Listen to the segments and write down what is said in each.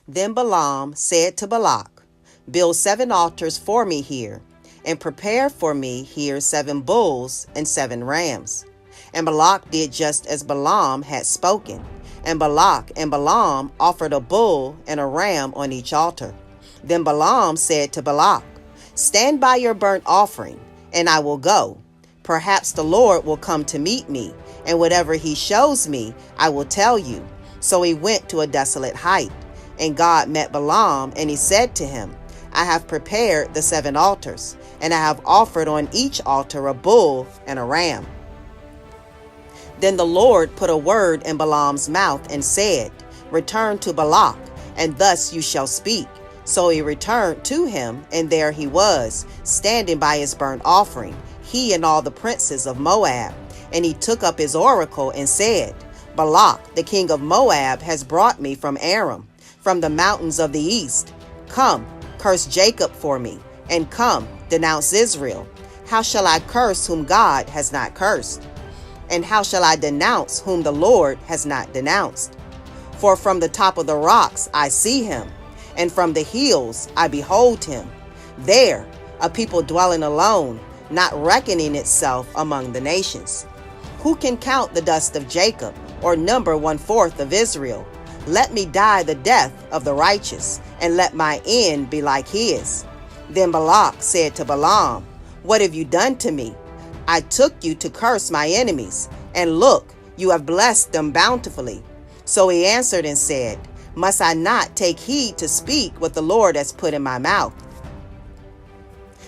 Then Balaam said to Balak, "Build 7 altars for me here, and prepare for me here 7 bulls and 7 rams." And Balak did just as Balaam had spoken. And Balak and Balaam offered a bull and a ram on each altar. Then Balaam said to Balak, "Stand by your burnt offering, and I will go. Perhaps the Lord will come to meet me, and whatever he shows me, I will tell you." So he went to a desolate height. And God met Balaam, and he said to him, "I have prepared the 7 altars, and I have offered on each altar a bull and a ram." Then the Lord put a word in Balaam's mouth and said, "Return to Balak, and thus you shall speak." So he returned to him, and there he was, standing by his burnt offering, he and all the princes of Moab. And he took up his oracle and said, "Balak, the king of Moab, has brought me from Aram, from the mountains of the east. Come, curse Jacob for me, and come, denounce Israel. How shall I curse whom God has not cursed? And how shall I denounce whom the Lord has not denounced? For from the top of the rocks I see him, and from the hills I behold him. There, a people dwelling alone, not reckoning itself among the nations. Who can count the dust of Jacob, or number 1/4 of Israel? Let me die the death of the righteous, and let my end be like his." Then Balak said to Balaam, "What have you done to me? I took you to curse my enemies, and look, you have blessed them bountifully." So he answered and said, "Must I not take heed to speak what the Lord has put in my mouth?"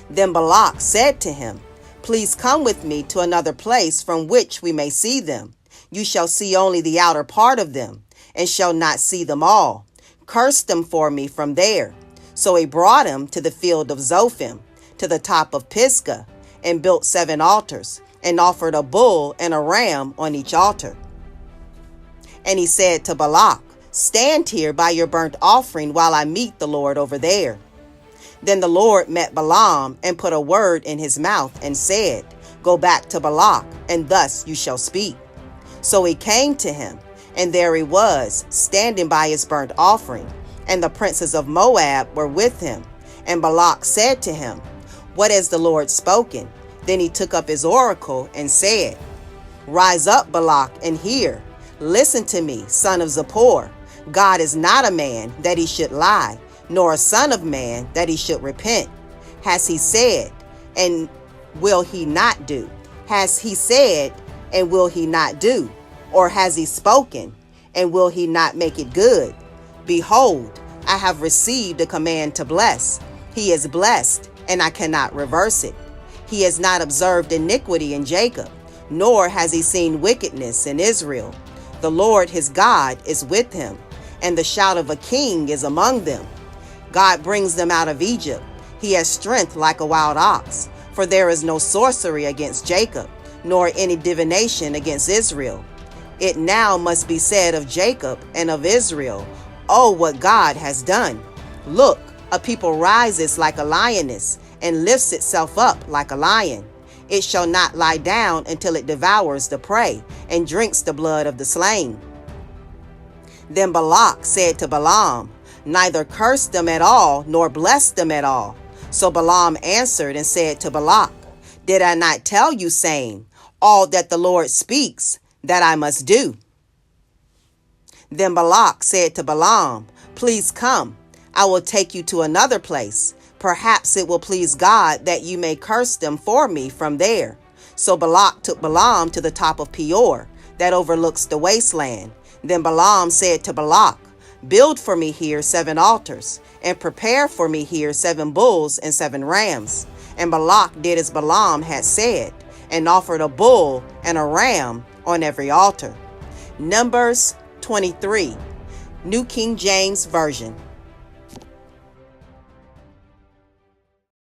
Then Balak said to him, "Please come with me to another place from which we may see them. You shall see only the outer part of them, and shall not see them all. Curse them for me from there." So he brought him to the field of Zophim, to the top of Pisgah, and built 7 altars, and offered a bull and a ram on each altar. And he said to Balak, "Stand here by your burnt offering while I meet the Lord over there." Then the Lord met Balaam and put a word in his mouth and said, "Go back to Balak, and thus you shall speak." So he came to him, and there he was, standing by his burnt offering, and the princes of Moab were with him. And Balak said to him, "What has the Lord spoken?" Then he took up his oracle and said, "Rise up, Balak, and hear. Listen to me, son of Zippor. God is not a man that he should lie, nor a son of man that he should repent. Has he said, and will he not do? Has he said, and will he not do? Or has he spoken, and will he not make it good? Behold, I have received a command to bless. He is blessed, and I cannot reverse it. He has not observed iniquity in Jacob, nor has he seen wickedness in Israel. The Lord his God is with him, and the shout of a king is among them. God brings them out of Egypt. He has strength like a wild ox. For there is no sorcery against Jacob, nor any divination against Israel. It now must be said of Jacob and of Israel, Oh, what God has done! Look, a people rises like a lioness, and lifts itself up like a lion. It shall not lie down until it devours the prey, and drinks the blood of the slain." Then Balak said to Balaam, "Neither curse them at all, nor bless them at all." So Balaam answered and said to Balak, "Did I not tell you, saying, all that the Lord speaks, that I must do?" Then Balak said to Balaam, "Please come, I will take you to another place. Perhaps it will please God that you may curse them for me from there." So Balak took Balaam to the top of Peor, that overlooks the wasteland. Then Balaam said to Balak, "Build for me here 7 altars, and prepare for me here 7 bulls and 7 rams." And Balak did as Balaam had said, and offered a bull and a ram on every altar. Numbers 23, New King James Version.